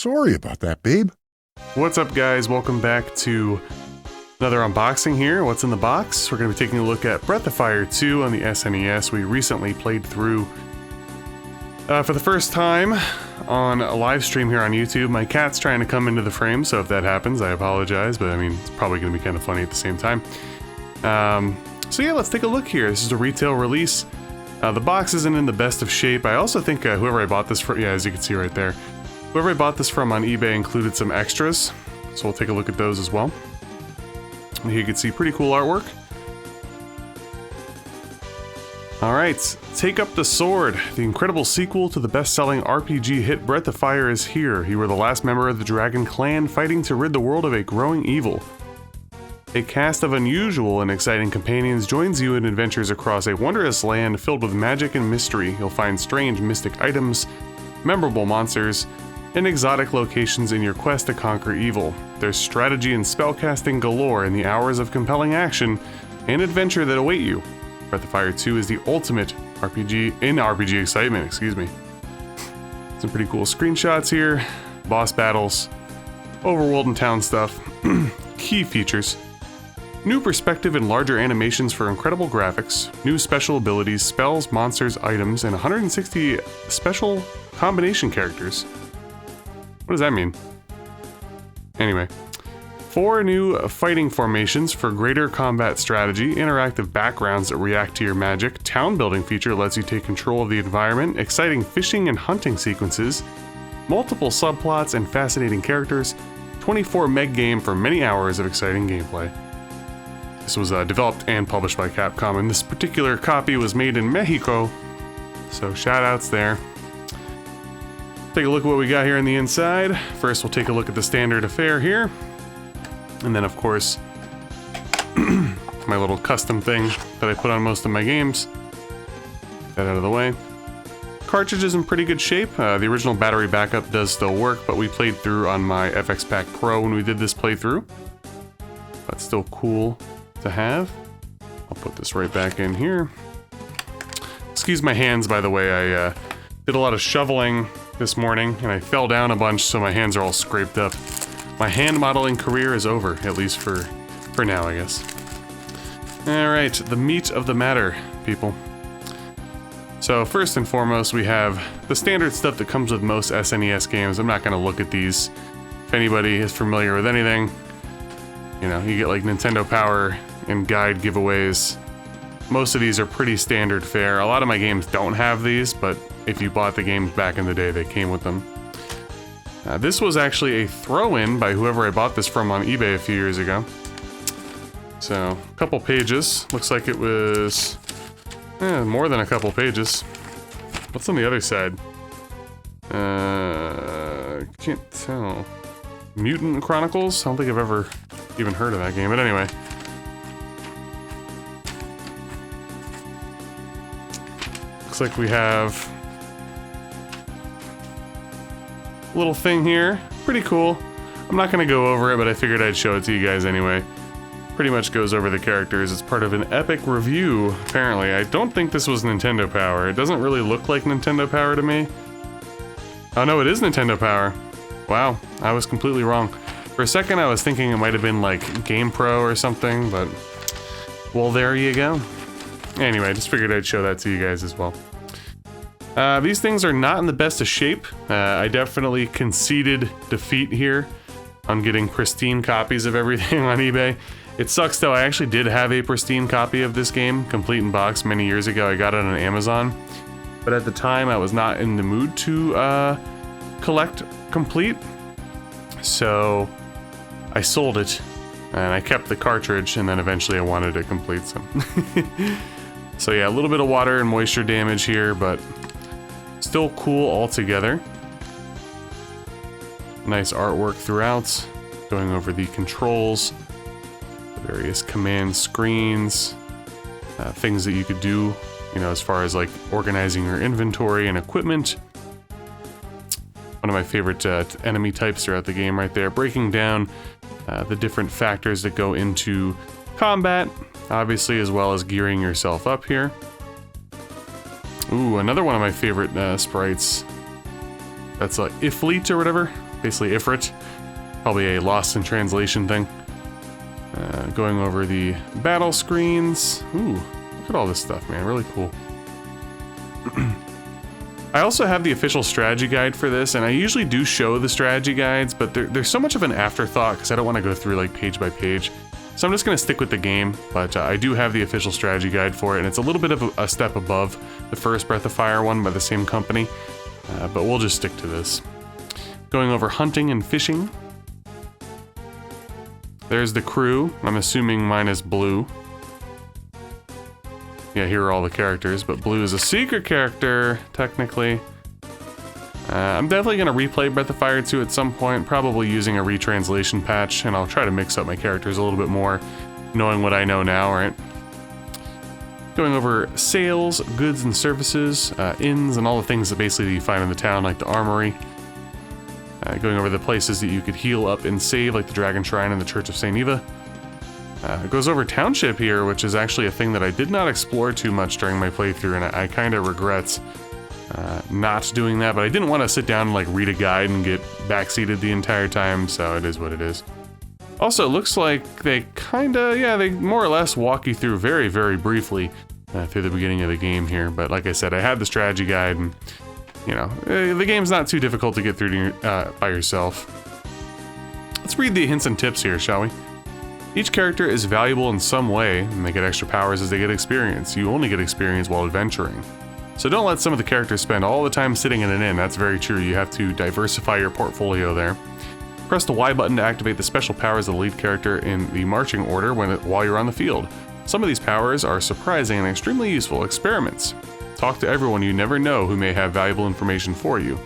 Sorry about that, babe. What's up, guys? Welcome back to another unboxing here. What's in the box? We're going to be taking a look at Breath of Fire 2 on the SNES. We recently played through for the first time on a live stream here on YouTube. My cat's trying to come into the frame, so if that happens, I apologize, but I mean, it's probably going to be kind of funny at the same time. So yeah, let's take a look here. This is a retail release. The box isn't in the best of shape. I also think whoever I bought this for, yeah, as you can see right there, whoever I bought this from on eBay included some extras, so we'll take a look at those as well. And here you can see pretty cool artwork. Alright, Take Up the Sword. The incredible sequel to the best-selling RPG hit Breath of Fire is here. You were the last member of the Dragon Clan fighting to rid the world of a growing evil. A cast of unusual and exciting companions joins you in adventures across a wondrous land filled with magic and mystery. You'll find strange mystic items, memorable monsters, and exotic locations in your quest to conquer evil. There's strategy and spellcasting galore in the hours of compelling action and adventure that await you. Breath of Fire 2 is the ultimate RPG excitement, excuse me. Some pretty cool screenshots here, boss battles, overworld and town stuff, key features. New perspective and larger animations for incredible graphics, new special abilities, spells, monsters, items, and 160 special combination characters. What does that mean? Anyway, 4 new fighting formations for greater combat strategy, interactive backgrounds that react to your magic, town building feature lets you take control of the environment, exciting fishing and hunting sequences, multiple subplots and fascinating characters, 24 meg game for many hours of exciting gameplay. This was developed and published by Capcom, and this particular copy was made in Mexico, so shoutouts there. Take a look at what we got here on the inside. First, we'll take a look at the standard affair here, and then, of course, my little custom thing that I put on most of my games. Get that out of the way. Cartridge is in pretty good shape. The original battery backup does still work, but we played through on my FX Pack Pro when we did this playthrough. That's still cool to have. I'll put this right back in here. Excuse my hands, by the way. I did a lot of shoveling this morning and I fell down a bunch, so my hands are all scraped up. My hand modeling career is over, at least for now, I guess. Alright, the meat of the matter, people. So first and foremost, we have the standard stuff that comes with most SNES games. I'm not going to look at these. If anybody is familiar with anything, you know, you get like Nintendo Power and guide giveaways. Most of these are pretty standard fare. A lot of my games don't have these, but if you bought the games back in the day, they came with them. This was actually a throw-in by whoever I bought this from on eBay a few years ago. So, a couple pages. Looks like it was more than a couple pages. What's on the other side? Can't tell. Mutant Chronicles? I don't think I've ever even heard of that game, but anyway. Looks like we have a little thing here. Pretty cool. I'm not going to go over it, but I figured I'd show it to you guys anyway. Pretty much goes over the characters. It's part of an epic review, apparently. I don't think this was Nintendo Power. It doesn't really look like Nintendo Power to me. Oh no, it is Nintendo Power. Wow, I was completely wrong. For a second I was thinking it might have been like Game Pro or something, but well, there you go. Anyway, I just figured I'd show that to you guys as well. These things are not in the best of shape. I definitely conceded defeat here on getting pristine copies of everything on eBay. It sucks though, I actually did have a pristine copy of this game, complete in box, many years ago. I got it on Amazon. But at the time I was not in the mood to collect complete. So I sold it and I kept the cartridge, and then eventually I wanted to complete some. So yeah, a little bit of water and moisture damage here, but still cool altogether. Nice artwork throughout, going over the controls, the various command screens, things that you could do, you know, as far as like organizing your inventory and equipment. One of my favorite enemy types throughout the game right there, breaking down the different factors that go into combat, obviously, as well as gearing yourself up here. Ooh, another one of my favorite sprites. That's like Iflit or whatever. basically Ifrit. Probably a lost in translation thing. Going over the battle screens. Ooh, look at all this stuff, man. Really cool. I also have the official strategy guide for this, and I usually do show the strategy guides, but they're so much of an afterthought because I don't want to go through like page by page. So I'm just going to stick with the game, but I do have the official strategy guide for it, and it's a little bit of a step above the first Breath of Fire one by the same company, but we'll just stick to this. Going over hunting and fishing. There's the crew. I'm assuming mine is Blue. Yeah, here are all the characters, but Blue is a secret character, technically. I'm definitely going to replay Breath of Fire 2 at some point, probably using a retranslation patch, and I'll try to mix up my characters a little bit more, knowing what I know now, right? Going over sales, goods and services, inns, and all the things that basically you find in the town, like the armory. Going over the places that you could heal up and save, like the Dragon Shrine and the Church of St. Eva. It goes over Township here, which is actually a thing that I did not explore too much during my playthrough, and I kind of regret not doing that, but I didn't want to sit down and like read a guide and get backseated the entire time, so it is what it is. Also, it looks like they they more or less walk you through very, very briefly through the beginning of the game here, but like I said, I had the strategy guide, and you know, the game's not too difficult to get through by yourself. Let's read the hints and tips here, shall we? Each character is valuable in some way, and they get extra powers as they get experience. You only get experience while adventuring. So don't let some of the characters spend all the time sitting in an inn. That's very true. You have to diversify your portfolio there. Press the Y button to activate the special powers of the lead character in the marching order while you're on the field. Some of these powers are surprising and extremely useful experiments. Talk to everyone you never know who may have valuable information for you.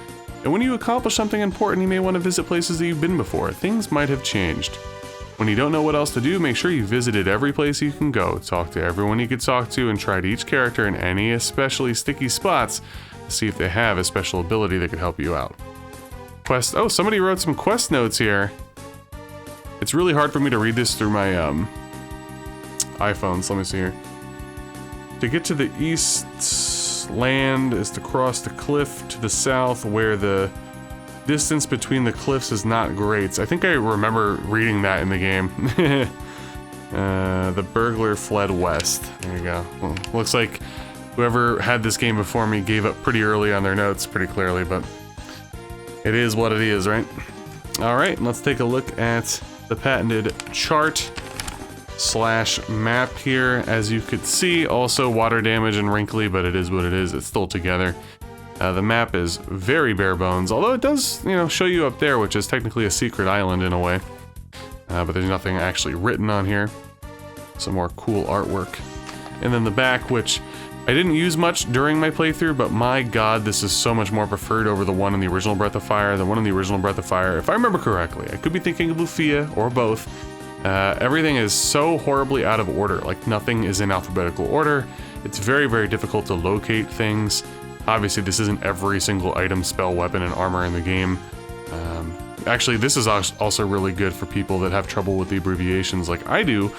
And when you accomplish something important, you may want to visit places that you've been before. Things might have changed. When you don't know what else to do, make sure you visited every place you can go. Talk to everyone you could talk to and tried each character in any especially sticky spots to see if they have a special ability that could help you out. Quest. Oh, somebody wrote some quest notes here. It's really hard for me to read this through my iPhone, so let me see here. To get to the east land is to cross the cliff to the south where the distance between the cliffs is not great. I think I remember reading that in the game. The burglar fled west. There you go. Well, looks like whoever had this game before me gave up pretty early on their notes pretty clearly, but it is what it is, right? Alright, let's take a look at the patented chart / map here. As you could see, also water damage and wrinkly, but it is what it is. It's still together. The map is very bare bones, although it does, you know, show you up there, which is technically a secret island in a way. But there's nothing actually written on here. Some more cool artwork. And then the back, which I didn't use much during my playthrough, but my god, this is so much more preferred over the one in the original Breath of Fire. The one in the original Breath of Fire, if I remember correctly, I could be thinking of Lufia or both. Everything is so horribly out of order, like nothing is in alphabetical order. It's very, very difficult to locate things. Obviously, this isn't every single item, spell, weapon, and armor in the game. Actually, this is also really good for people that have trouble with the abbreviations like I do.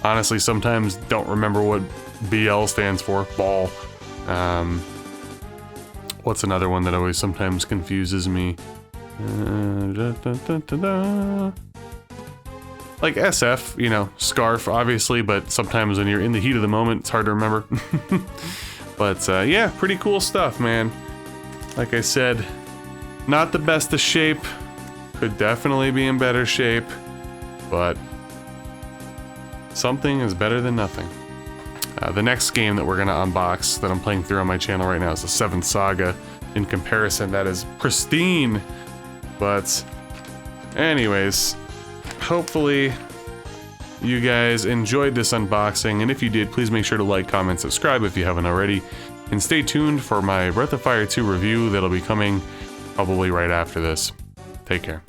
Honestly, sometimes don't remember what BL stands for. Ball. What's another one that always sometimes confuses me? Like SF, you know, scarf, obviously, but sometimes when you're in the heat of the moment, it's hard to remember. But yeah, pretty cool stuff, man. Like I said, not the best of shape. Could definitely be in better shape, but something is better than nothing. The next game that we're gonna unbox that I'm playing through on my channel right now is the 7th Saga. In comparison, that is pristine. But anyways, hopefully you guys enjoyed this unboxing, and if you did, please make sure to like, comment, subscribe if you haven't already, and stay tuned for my Breath of Fire 2 review that'll be coming probably right after this. Take care.